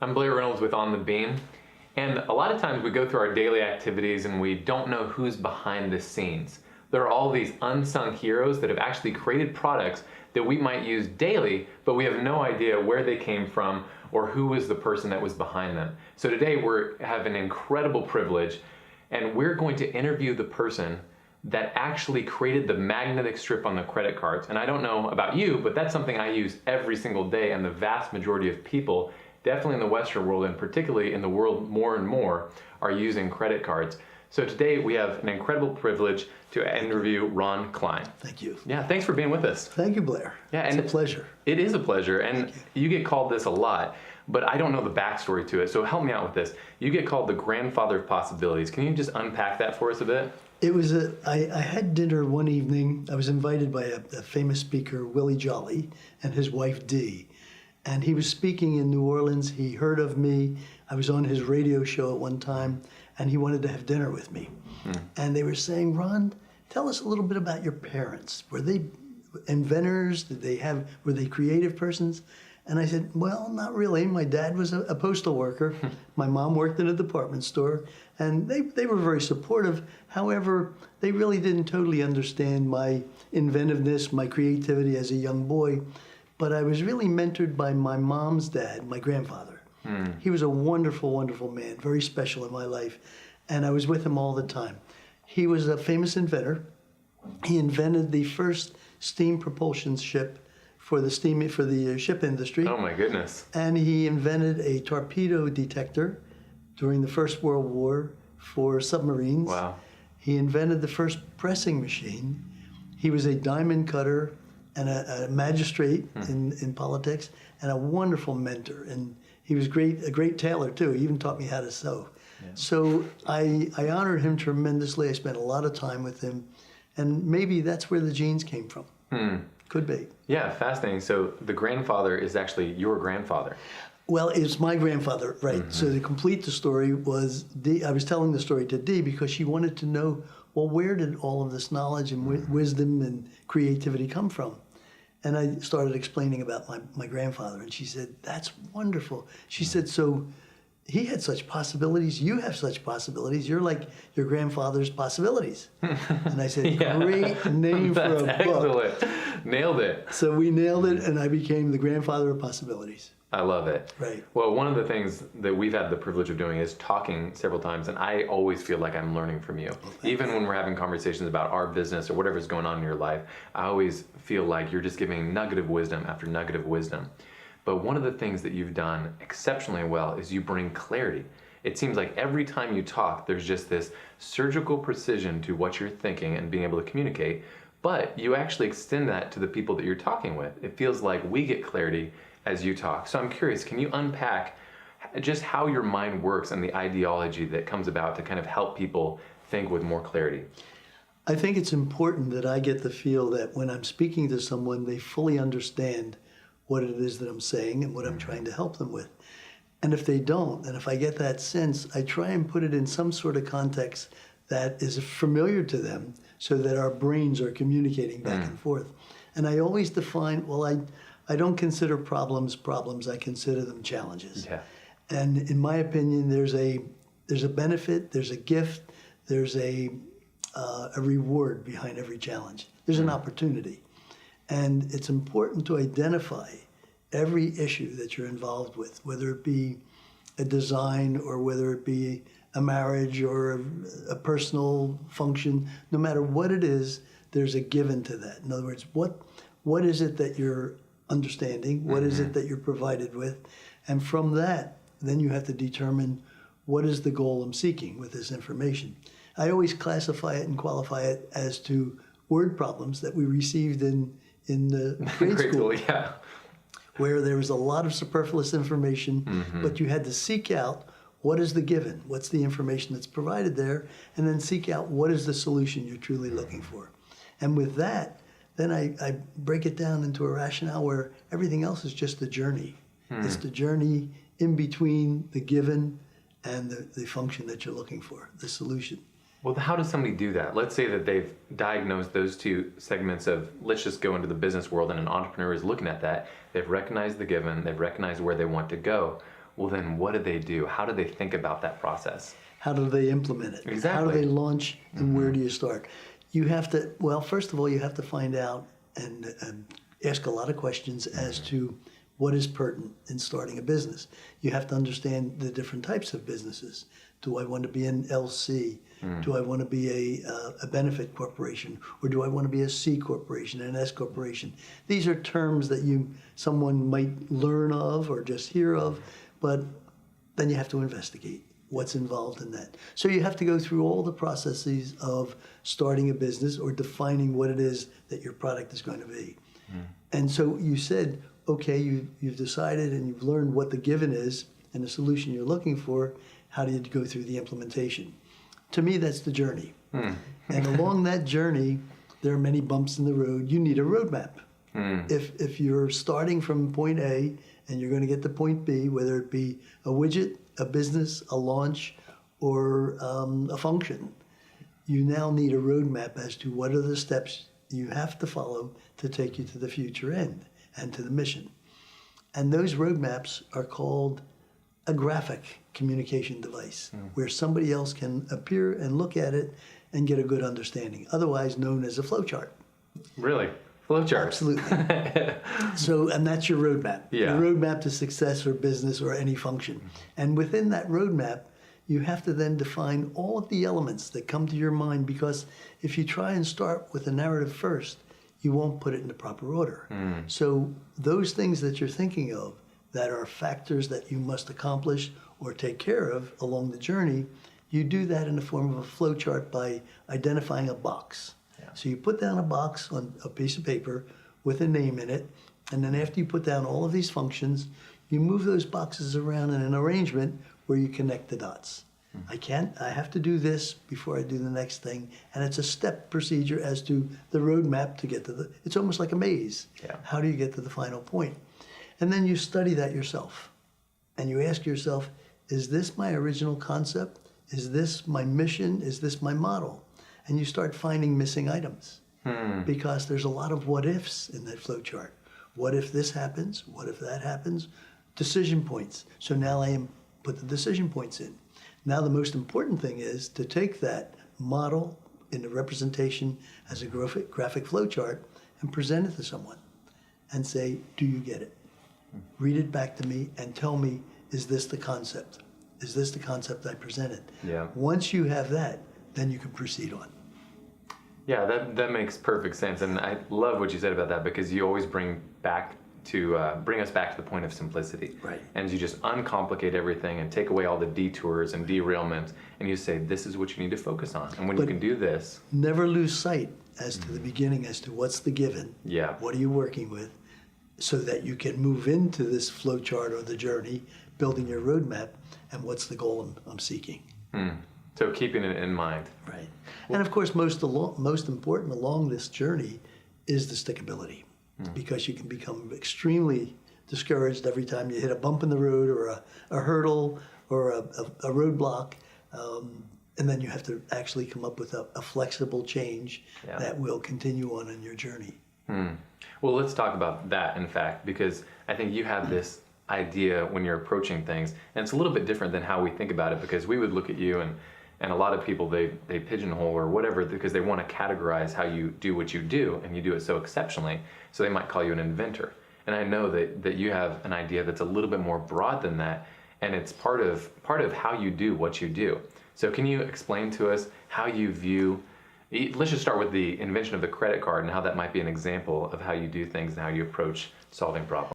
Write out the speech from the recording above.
I'm Blair Reynolds with On the Beam, and a lot of times we go through our daily activities and we don't know who's behind the scenes. There are all these unsung heroes that have actually created products that we might use daily, but we have no idea where they came from or who was the person that was behind them. So today we have an incredible privilege, and we're going to interview the person that actually created the magnetic strip on the credit cards. And I don't know about you, but that's something I use every single day, and the vast majority of people, definitely in the Western world and particularly in the world more and more, are using credit cards. So today we have an incredible privilege to interview Ron Klein. Thank you. Yeah, thanks for being with us. Thank you, Blair. Yeah, it's a pleasure. It is a pleasure, and you get called this a lot, but I don't know the backstory to it, so help me out with this. You get called the grandfather of possibilities. Can you just unpack that for us a bit? It was I had dinner one evening. I was invited by a famous speaker, Willie Jolly, and his wife, Dee. And he was speaking in New Orleans. He heard of me. I was on his radio show at one time, and he wanted to have dinner with me. And they were saying, Ron, tell us a little bit about your parents. Were they inventors? Were they creative persons? And I said, well, not really. My dad was a postal worker. My mom worked in a department store, and they were very supportive. However, they really didn't totally understand my inventiveness, my creativity as a young boy. But I was really mentored by my mom's dad, my grandfather. He was a wonderful, wonderful man, very special in my life, and I was with him all the time. He was a famous inventor. He invented the first steam propulsion ship for the ship industry. Oh my goodness. And he invented a torpedo detector during the First World War for submarines. Wow. He invented the first pressing machine. He was a diamond cutter and a magistrate in politics, and a wonderful mentor. And he was a great tailor too. He even taught me how to sew. Yeah. So I honored him tremendously. I spent a lot of time with him, and maybe that's where the genes came from. Could be. Yeah, fascinating. So the grandfather is actually your grandfather. Well, it's my grandfather, right? So to complete the story was Dee. I was telling the story to Dee because she wanted to know, well, where did all of this knowledge and wisdom and creativity come from? And I started explaining about my grandfather, and she said, that's wonderful. She said, so he had such possibilities, you have such possibilities, you're like your grandfather's possibilities. And I said, great name for a book. Excellent. Nailed it. So we nailed it, and I became the grandfather of possibilities. I love it. Right. Well, one of the things that we've had the privilege of doing is talking several times, and I always feel like I'm learning from you. Even when we're having conversations about our business or whatever's going on in your life, I always feel like you're just giving nugget of wisdom after nugget of wisdom. But one of the things that you've done exceptionally well is you bring clarity. It seems like every time you talk, there's just this surgical precision to what you're thinking and being able to communicate, but you actually extend that to the people that you're talking with. It feels like we get clarity as you talk. So I'm curious, can you unpack just how your mind works and the ideology that comes about to kind of help people think with more clarity? I think it's important that I get the feel that when I'm speaking to someone, they fully understand what it is that I'm saying and what I'm trying to help them with. And if they don't, and if I get that sense, I try and put it in some sort of context that is familiar to them so that our brains are communicating back and forth. And I always define, well, I don't consider problems, I consider them challenges. Yeah. And in my opinion, there's a benefit, there's a gift, there's a reward behind every challenge. There's an opportunity. And it's important to identify every issue that you're involved with, whether it be a design or whether it be a marriage or a personal function. No matter what it is, there's a given to that. In other words, what is it that you're understanding? What is it that you're provided with? And from that, then you have to determine what is the goal I'm seeking with this information. I always classify it and qualify it as to word problems that we received in the grade school. Yeah. Where there was a lot of superfluous information, but you had to seek out what is the given, what's the information that's provided there, and then seek out what is the solution you're truly looking for. And with that, then I break it down into a rationale where everything else is just the journey. It's the journey in between the given and the function that you're looking for, the solution. Well, how does somebody do that? Let's say that they've diagnosed those two segments of, let's just go into the business world, and an entrepreneur is looking at that. They've recognized the given, they've recognized where they want to go. well, then what do they do? How do they think about that process? How do they implement it? Exactly. How do they launch, and where do you start? You have to, well, first of all, you have to find out and ask a lot of questions as to what is pertinent in starting a business. You have to understand the different types of businesses. Do I want to be an LC? Do I want to be a benefit corporation? Or do I want to be a C corporation, an S corporation? These are terms that someone might learn of or just hear of, but then you have to investigate what's involved in that. So you have to go through all the processes of starting a business or defining what it is that your product is going to be. And so you said, okay, you've decided and you've learned what the given is and the solution you're looking for. How do you go through the implementation? To me, that's the journey. And along that journey, there are many bumps in the road. You need a roadmap. If you're starting from point A and you're going to get to point B, whether it be a widget, a business, a launch, or a function, you now need a roadmap as to what are the steps you have to follow to take you to the future end and to the mission. And those roadmaps are called a graphic communication device, where somebody else can appear and look at it and get a good understanding, otherwise known as a flowchart. Really? Flowchart? Absolutely. So, and that's your roadmap. Yeah. Your roadmap to success or business or any function. And within that roadmap, you have to then define all of the elements that come to your mind, because if you try and start with a narrative first, you won't put it in the proper order. So those things that you're thinking of that are factors that you must accomplish or take care of along the journey, you do that in the form of a flow chart by identifying a box. So you put down a box on a piece of paper with a name in it, and then after you put down all of these functions, you move those boxes around in an arrangement where you connect the dots. I have to do this before I do the next thing, and it's a step procedure as to the roadmap to get to it's almost like a maze. How do you get to the final point? And then you study that yourself, and you ask yourself, is this my original concept? Is this my mission? Is this my model? And you start finding missing items, because there's a lot of what ifs in that flow chart. What if this happens? What if that happens? Decision points. So now put the decision points in. Now the most important thing is to take that model in the representation as a graphic flow chart and present it to someone and say, do you get it? Read it back to me and tell me, is this the concept? Is this the concept I presented? Once you have that, then you can proceed on. Yeah, that makes perfect sense, and I love what you said about that, because you always bring us back to the point of simplicity. Right. And you just uncomplicate everything and take away all the detours and derailments, and you say, this is what you need to focus on. And when you can do this, never lose sight as to the beginning, as to what's the given. What are you working with, so that you can move into this flow chart or the journey, building your roadmap, and what's the goal I'm seeking. So keeping it in mind. Right. And of course, most important along this journey is the stickability, because you can become extremely discouraged every time you hit a bump in the road or a hurdle or a roadblock. And then you have to actually come up with a flexible change that will continue on in your journey. Well, let's talk about that, in fact, because I think you have this idea when you're approaching things, and it's a little bit different than how we think about it, because we would look at you and a lot of people, they pigeonhole or whatever, because they want to categorize how you do what you do, and you do it so exceptionally, so they might call you an inventor. And I know that you have an idea that's a little bit more broad than that, and it's part of how you do what you do. So can you explain to us how you view, let's just start with the invention of the credit card and how that might be an example of how you do things and how you approach solving problems.